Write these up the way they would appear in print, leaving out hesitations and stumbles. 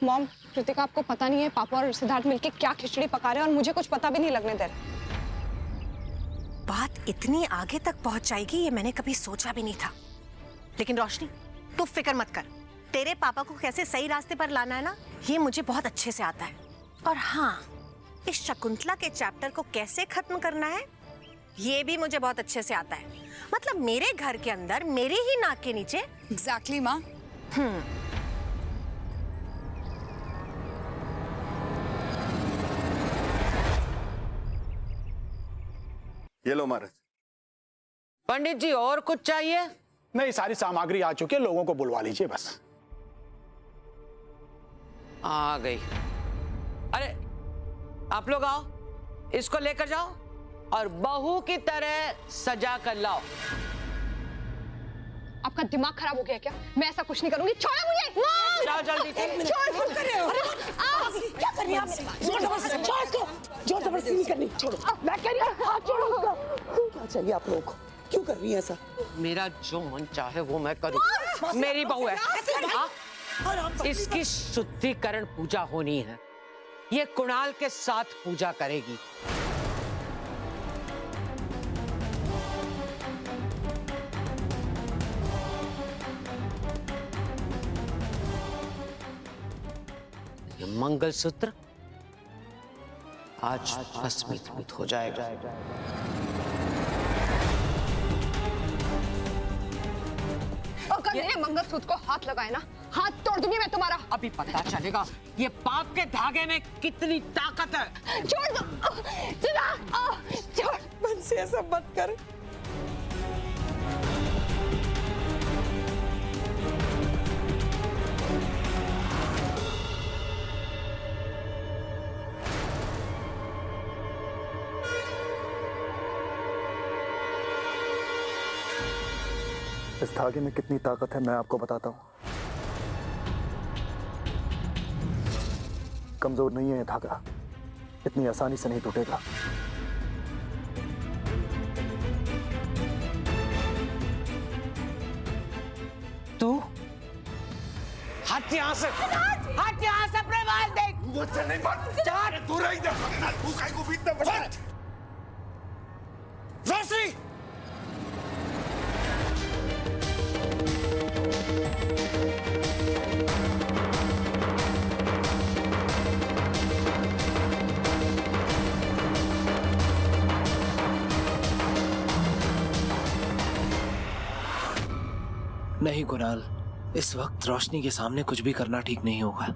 Mom, Kritika आपको पता नहीं है पापा और सिद्धार्थ मिलके क्या खिचड़ी पका रहे हैं और मुझे कुछ पता भी नहीं लगने दे रहे। बात इतनी आगे तक पहुंच जाएगी ये मैंने कभी सोचा भी नहीं था। लेकिन रोशनी, तू फिक्र मत कर। तेरे पापा को कैसे सही रास्ते पर लाना है ना, ये मुझे बहुत अच्छे से आता है। और हाँ, इस शकुंतला के चैप्टर को कैसे खत्म करना है ये भी मुझे बहुत अच्छे से आता है। मतलब मेरे घर के अंदर मेरे ही नाक के नीचे। एग्जैक्टली माँ। ये लो महाराज। पंडित जी और कुछ चाहिए? नहीं, सारी सामग्री आ चुकी है, लोगों को बुलवा लीजिए बस। आ गई। अरे आप लोग आओ, इसको लेकर जाओ और बहू की तरह सजा कर लाओ। आपका दिमाग खराब हो गया क्या? मैं ऐसा कुछ नहीं करूंगी। छोड़ो मुझे। मॉम! जाओ जल्दी से। छोड़ कर रहे हो। क्या कर रही है आप? जोर जबरदस्ती छोड़ इसको। जोर जबरदस्ती नहीं करनी, छोड़ो। मैं कह रही हूँ हाथ छोड़ो उसका। क्या चाहिए आप लोगों को? क्यों कर रही है ऐसा? मेरा जो मन चाहे वो मैं करूं। मेरी बहू है। इसकी शुद्धिकरण पूजा होनी है। ये कुणाल के साथ पूजा करेगी। ये मंगलसूत्र आज भस्मीभूत हो जाएगा। अगर मेरे मंगलसूत्र को हाथ लगाए ना, हाथ तोड़ दूंगी मैं तुम्हारा। अभी पता चलेगा ये पाप के धागे में कितनी ताकत है। छोड़ दो। छोड़। बंसी ऐसा मत कर। इस धागे में कितनी ताकत है मैं आपको बताता हूँ। कमजोर नहीं है ये धागा, इतनी आसानी से नहीं टूटेगा। तू हट यहाँ से। हट यहाँ से। अपने बाल देख। मुझसे नहीं बात। तू रही जा। तू काहे को बीतना पड़ा? रोशनी, नहीं कुणाल, इस वक्त रोशनी के सामने कुछ भी करना ठीक नहीं होगा।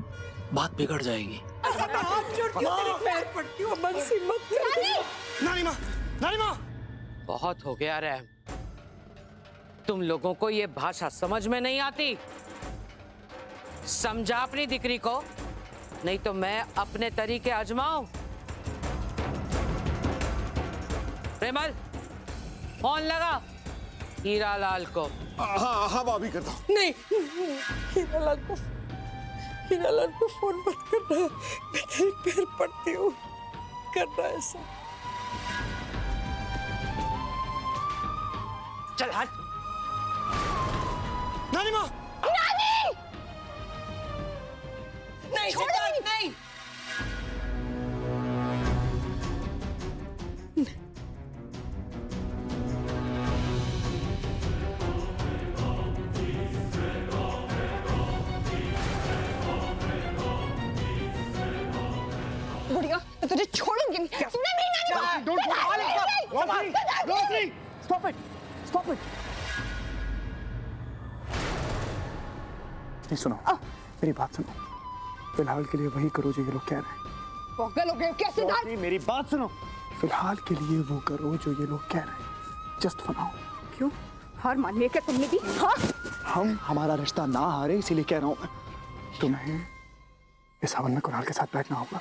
बात बिगड़ जाएगी। हाथ जोड़ के तेरे पैर पड़ती हूँ, बंसी मत कर। नानी माँ, नानी माँ। बहुत हो गया रहम। तुम लोगों को ये भाषा समझ में नहीं आती। समझा अपनी दिकरी को, नहीं तो मैं अपने तरीके आजमाऊं। प्रेमल, फोन लगा हीरालाल को। हाँ हाँ भाभी करता हूँ। नहीं, हीरालाल को फोन मत करना। मैं तेरे पैर पड़ती हूँ, करना ऐसा। चल हट। नानी माँ। नहीं सिद्धार्थ, नहीं। बुढ़िया, मैं तुझे छोड़ूंगी नहीं। तूने मेरी नानी रोशनी, स्टॉप इट, स्टॉप इट। नहीं सुनो, मेरी बात सुनो। फिलहाल के लिए वही करो जो ये लोग कह रहे हैं। पागल हो गए हो क्या सिद्धार्थ? मेरी बात सुनो। फिलहाल के लिए वो करो जो ये लोग कह रहे हैं। Just for now. क्यों? हार माननी है क्या तुमने भी? हाँ? हम हमारा रिश्ता ना हारे इसीलिए कह रहा हूँ मैं। तुम्हें इस हवन में कुणाल के साथ बैठना होगा।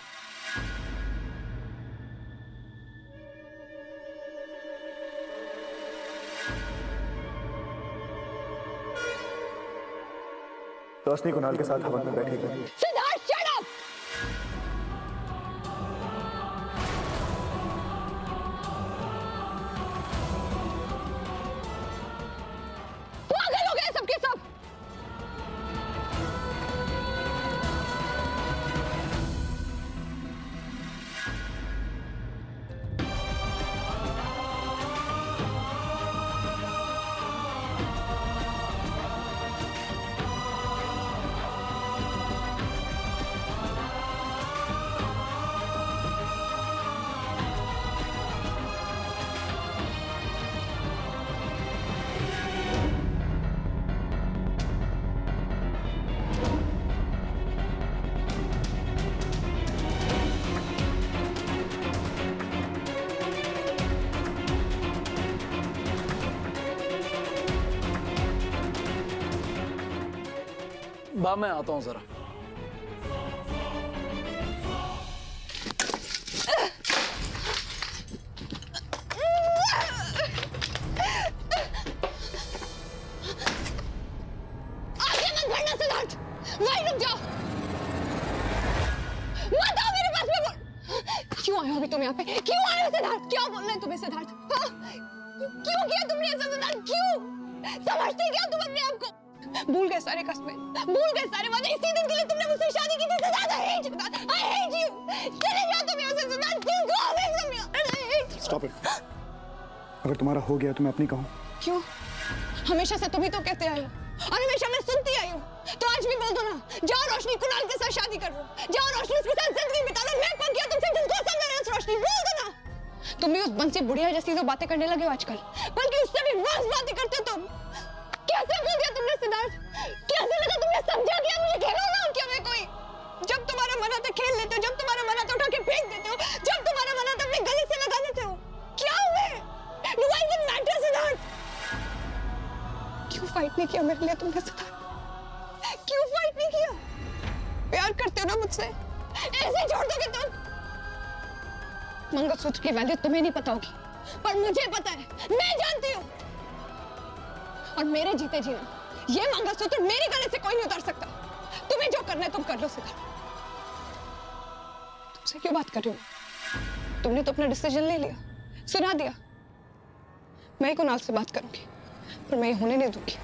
रोशनी कुणाल के साथ हवन में बैठेगी। Siddharth, shut up! पागल हो गए सबके सब। बा मैं आता हूँ जरा। आगे मत बढ़ना सिद्धार्थ, वहीं रुक जाओ, मत आओ मेरे पास में। क्यों आए हो अभी तुम यहाँ पे? क्यों आए हो सिद्धार्थ? क्या बोलना है तुम्हें सिद्धार्थ? हाँ? क्यों किया तुमने ऐसा सिद्धार्थ? क्यों? समझते क्या तुम अपने आप को? भूल गए सारे कस्में, भूल गए सारे वादे। इसी दिन के लिए तुमने मुझसे शादी की थी Siddharth. I hate you, I hate you। चले जाओ तुम यहाँ से Siddharth, please go away from here. I hate you। Stop it. अगर तुम्हारा हो गया तो मैं अपनी कहूँ। क्यों? हमेशा से तुम ही तो कहते आए हो और हमेशा मैं सुनती आई हूँ, तो आज भी बोल दो ना। जाओ रोशनी, कुणाल के साथ शादी कर लो। जाओ रोशनी, उसके साथ जिंदगी बिता लो। मैं पंकिया तुमसे डिस्कस कर रहे हो रोशनी, बोल दो ना। तुम भी उस बंसी बुढ़िया जैसी तो बातें करने लगे हो आजकल, बल्कि उससे भी वर्स्ट बातें करते हो तुम। कैसे बोल दिया तुमने सिद्धार्थ? कैसे लगा तुमने समझा दिया मुझे? खिलौना हो क्या मैं कोई? जब तुम्हारा मन आता खेल लेते हो, जब तुम्हारा मन आता उठा के फेंक देते हो, जब तुम्हारा मन आता अपने गले से लगा देते हो। क्या हुए? Do I even matter Siddharth? क्यों फाइट नहीं किया मेरे लिए तुमने सिद्धार्थ? क्यों फाइट नहीं किया? प्यार करते हो ना मुझसे, ऐसे छोड़ दोगे तुम? मंगलसूत्र की वैल्यू तुम्हें नहीं पता होगी, पर मुझे पता है, मैं जानती हूँ। और मेरे जीते जीना ये मंगलसूत्र मेरे गले से कोई नहीं उतार सकता। तुम्हें जो करना है तुम कर लो सिद्धार्थ। तुमसे क्यों बात कर रही हूँ? तुमने तो अपना डिसीजन ले लिया, सुना दिया। मैं ही कुणाल से बात करूंगी, पर मैं ये होने नहीं दूंगी।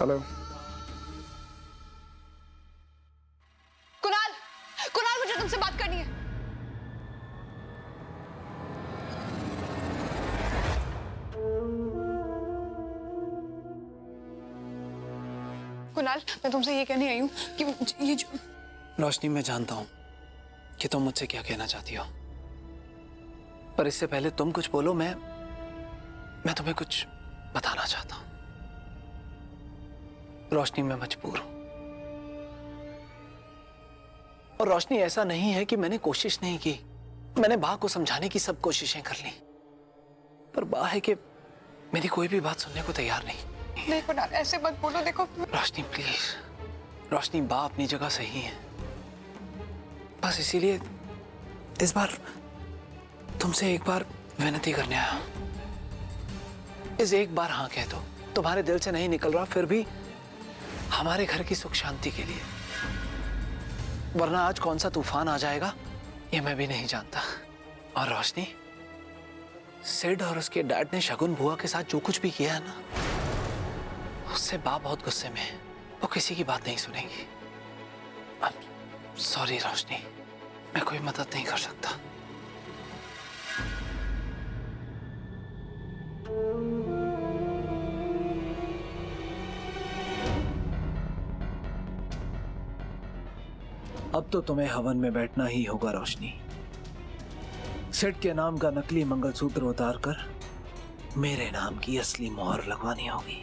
हेलो कुणाल, कुणाल मुझे तुमसे बात करनी है। कुणाल, मैं तुमसे ये कहने आई हूँ कि ये जो रोशनी, मैं जानता हूँ कि तुम मुझसे क्या कहना चाहती हो, पर इससे पहले तुम कुछ बोलो, मैं तुम्हें कुछ बताना चाहता हूँ। रोशनी, मैं मजबूर हूं। और रोशनी, ऐसा नहीं है कि मैंने कोशिश नहीं की। मैंने बा को समझाने की सब कोशिशें कर ली, पर बा है कि मेरी कोई भी बात सुनने को तैयार नहीं। नहीं कुणाल, ऐसे मत बोलो। देखो रोशनी प्लीज, रोशनी, बा अपनी जगह सही है। बस इसीलिए इस बार तुमसे एक बार विनती करने आया हूं। इस एक बार हाँ कह दो। तुम्हारे दिल से नहीं निकल रहा, फिर भी हमारे घर की सुख शांति के लिए, वरना आज कौन सा तूफान आ जाएगा ये मैं भी नहीं जानता। और रोशनी, सिड और उसके डैड ने शगुन बुआ के साथ जो कुछ भी किया है ना, उससे बा बहुत गुस्से में है। वो किसी की बात नहीं सुनेगी। सॉरी रोशनी, मैं कोई मदद नहीं कर सकता। अब तो तुम्हें हवन में बैठना ही होगा रोशनी। सेठ के नाम का नकली मंगलसूत्र उतारकर मेरे नाम की असली मोहर लगवानी होगी।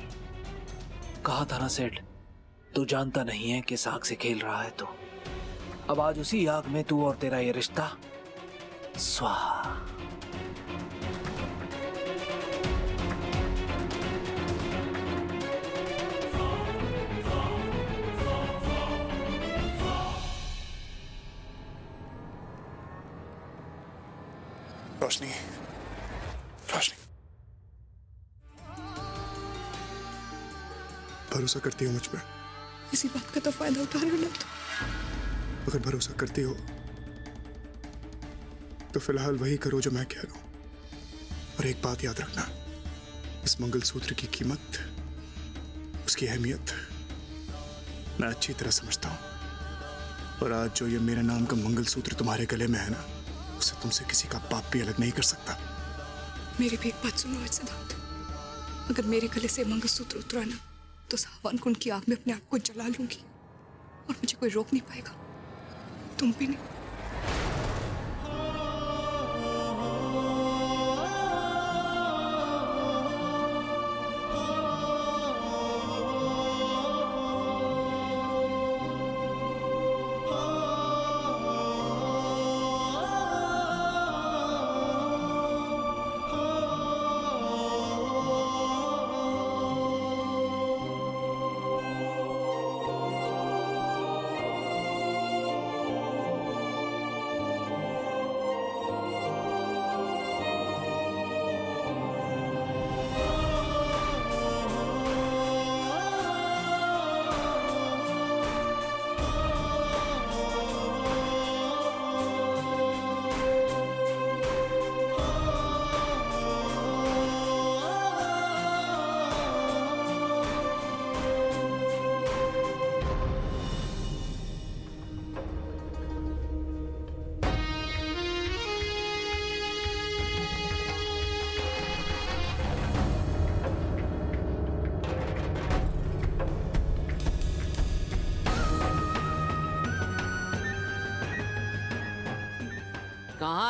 कहा था ना सेठ, तू जानता नहीं है किस आग से खेल रहा है। तो अब आज उसी आग में तू और तेरा ये रिश्ता स्वाहा। रोशनी, रोशनी, भरोसा करती हो मुझ पर? इसी बात का तो फायदा उठा रहे हो ना तुम। अगर भरोसा करती हो तो फिलहाल वही करो जो मैं कह रहा हूं। और एक बात याद रखना, इस मंगलसूत्र की कीमत, उसकी अहमियत मैं अच्छी तरह समझता हूं। और आज जो ये मेरे नाम का मंगलसूत्र तुम्हारे गले में है ना, उसे तुमसे किसी का बाप भी अलग नहीं कर सकता। मेरी भी एक बात सुनो सिद्धार्थ, अगर मेरे गले से मंगलसूत्र उतरा ना, तो सावन कुंड की आग में अपने आप को जला लूंगी और मुझे कोई रोक नहीं पाएगा, तुम भी नहीं।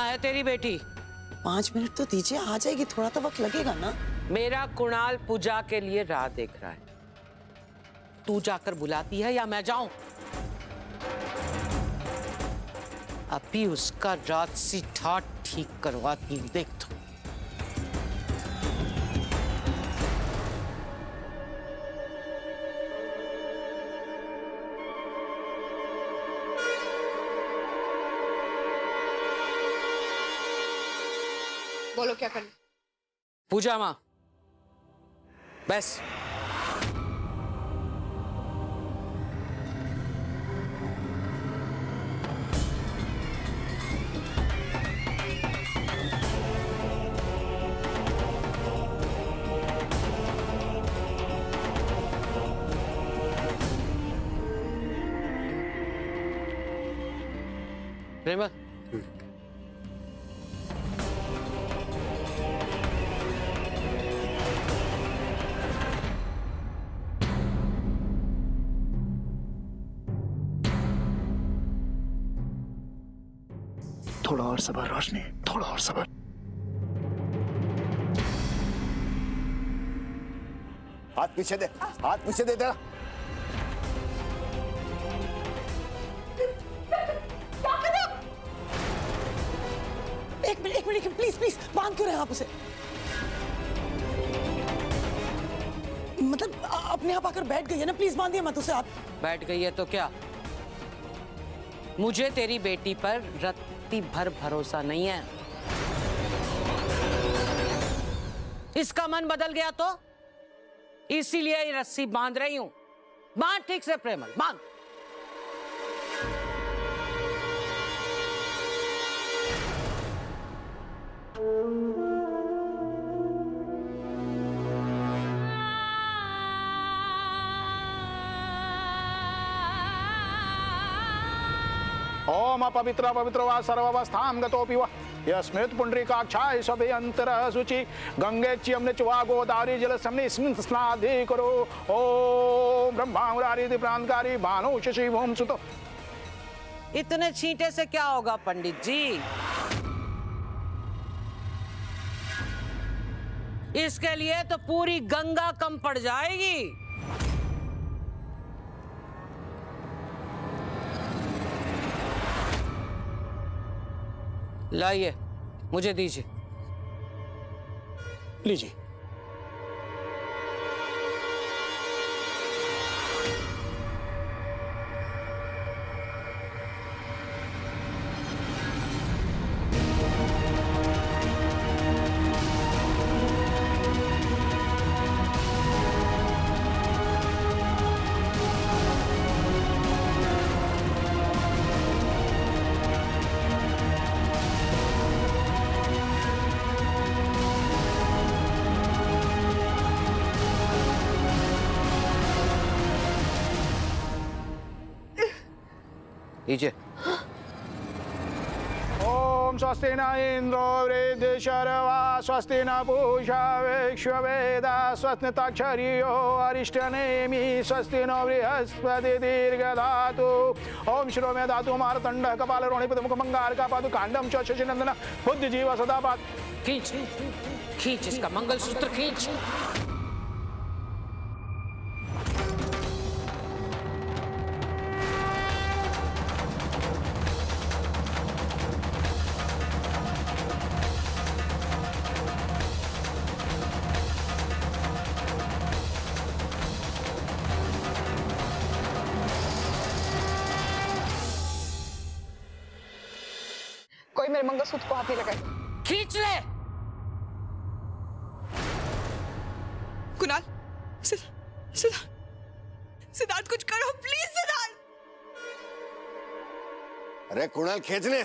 है तेरी बेटी? 5 मिनट तो दीजिए, आ जाएगी, थोड़ा तो वक्त लगेगा ना। मेरा कुणाल पूजा के लिए राह देख रहा है। तू जाकर बुलाती है या मैं जाऊं? अभी उसका रात सी ठाट ठीक करवाती हूं, देख तो। बोलो क्या करना? पूजा माँ, बस। प्रेमा, थोड़ा और सब्र रोशनी, थोड़ा और सब्र। हाथ पीछे दे, हाथ पीछे दे तेरा। एक मिनट प्लीज प्लीज, बांध क्यों रहे हैं आप उसे? मतलब अपने आप आकर बैठ गई है ना, प्लीज बांधिए मत उसे आप। बैठ गई है तो क्या? मुझे तेरी बेटी पर रत्ती भर भरोसा नहीं है। इसका मन बदल गया तो इसीलिए ये रस्सी बांध रही हूं। बांध ठीक से प्रेमल, बांध। ओम पवित्र पवित्र वा सर्वावस्थां गतोऽपि वा यस्मित् पुंडरीकाक्षाय सभे अंतरः शुचि गंगे च यमुने च वा गोदावरी जलसम्मिस्मिन् स्नादि करो। ओम ब्रह्मा मुरारी प्रांतकारी भानु शशि भूम सुतो। इतने छींटे से क्या होगा पंडित जी? इसके लिए तो पूरी गंगा कम पड़ जाएगी। लाइए, मुझे दीजिए। लीजिए। लीजिए। ओम स्वस्ति न इंद्रो वृद्धशर्वा स्वस्ति न पूषा विश्ववेदा स्वस्ति नक्षत्रियो अरिष्टनेमि स्वस्ति नो बृहस्पति दीर्घधातु। ओम शिरो में धातु मारतंड कपाल रोहिणी मुख मंगार का पादु कांडम च शशिनंदन बुद्धि जीव सदा पाद। खींच खींच इसका मंगलसूत्र खींच। कोई मेरे मंगलसूत्र को हाथ नहीं लगाए। खींच ले। कुणाल, सिद्धार्थ कुछ करो प्लीज सिद्धार्थ। अरे कुणाल खींचने।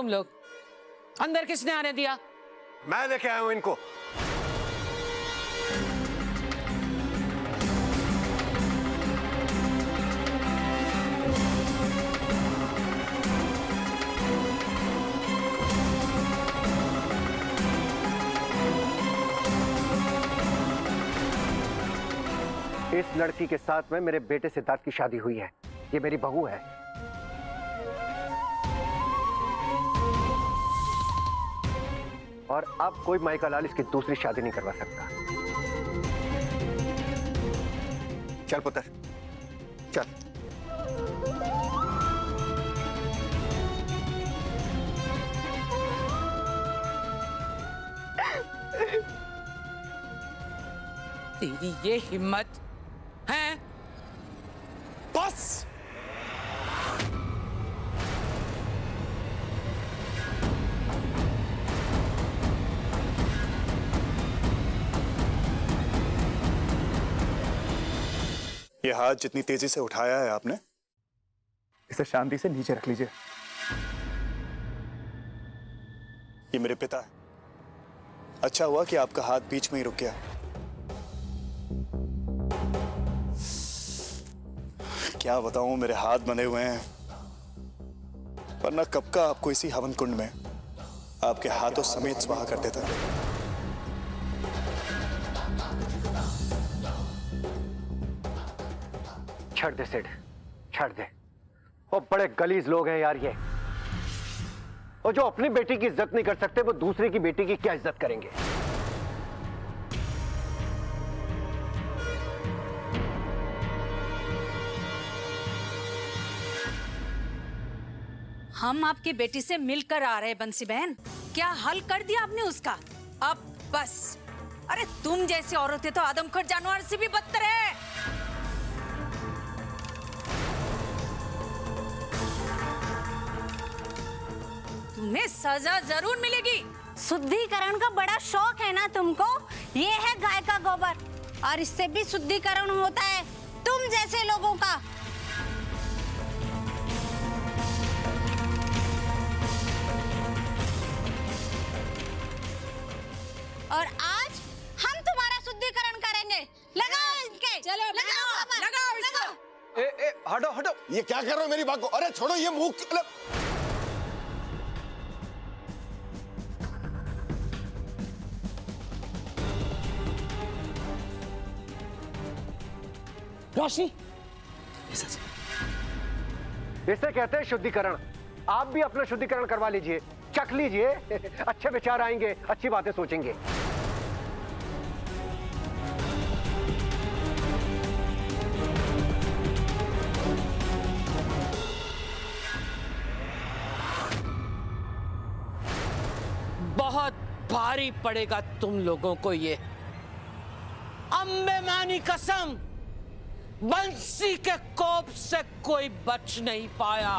तुम लोग? अंदर किसने आने दिया? मैं लेके आया हूं इनको। इस लड़की के साथ में मेरे बेटे सिद्धार्थ की शादी हुई है। ये मेरी बहू है। और अब कोई माइका लाल इसकी दूसरी शादी नहीं करवा सकता। चल पुत्र, चल। तेरी ये हिम्मत है? बस ये हाथ जितनी तेजी से उठाया है आपने, इसे शांति से नीचे रख लीजिए। ये मेरे पिता है। अच्छा हुआ कि आपका हाथ बीच में ही रुक गया। क्या बताऊं, मेरे हाथ बंधे हुए हैं, वरना कब का आपको इसी हवन कुंड में आपके हाथों समेत स्वाहा कर देता। छड़ दे सिड, छड़ दे। वो बड़े गलीज लोग हैं यार ये। और जो अपनी बेटी की इज्जत नहीं कर सकते, वो दूसरे की बेटी की क्या इज्जत करेंगे? हम आपकी बेटी से मिलकर आ रहे हैं बंसी बहन। क्या हल कर दिया आपने उसका? अब बस। अरे तुम जैसी औरतें तो आदमखोर जानवर से भी बदतर है। तुम्हें सजा जरूर मिलेगी। शुद्धिकरण का बड़ा शौक है ना तुमको? ये है गाय का गोबर, और इससे भी शुद्धिकरण होता है तुम जैसे लोगों का। और आज हम तुम्हारा शुद्धिकरण करेंगे। लगाओ इनके। चलो लगाओ इसको। ए, हटो हटो, ये क्या कर रहे हो मेरी बात को? अरे छोड़ो, ये मुंह रोशनी, इसे कहते हैं शुद्धिकरण। आप भी अपना शुद्धिकरण करवा लीजिए, चख लीजिए। अच्छे विचार आएंगे, अच्छी बातें सोचेंगे। बहुत भारी पड़ेगा तुम लोगों को ये। अम्बे मानी कसम, बंसी के कोप से कोई बच नहीं पाया।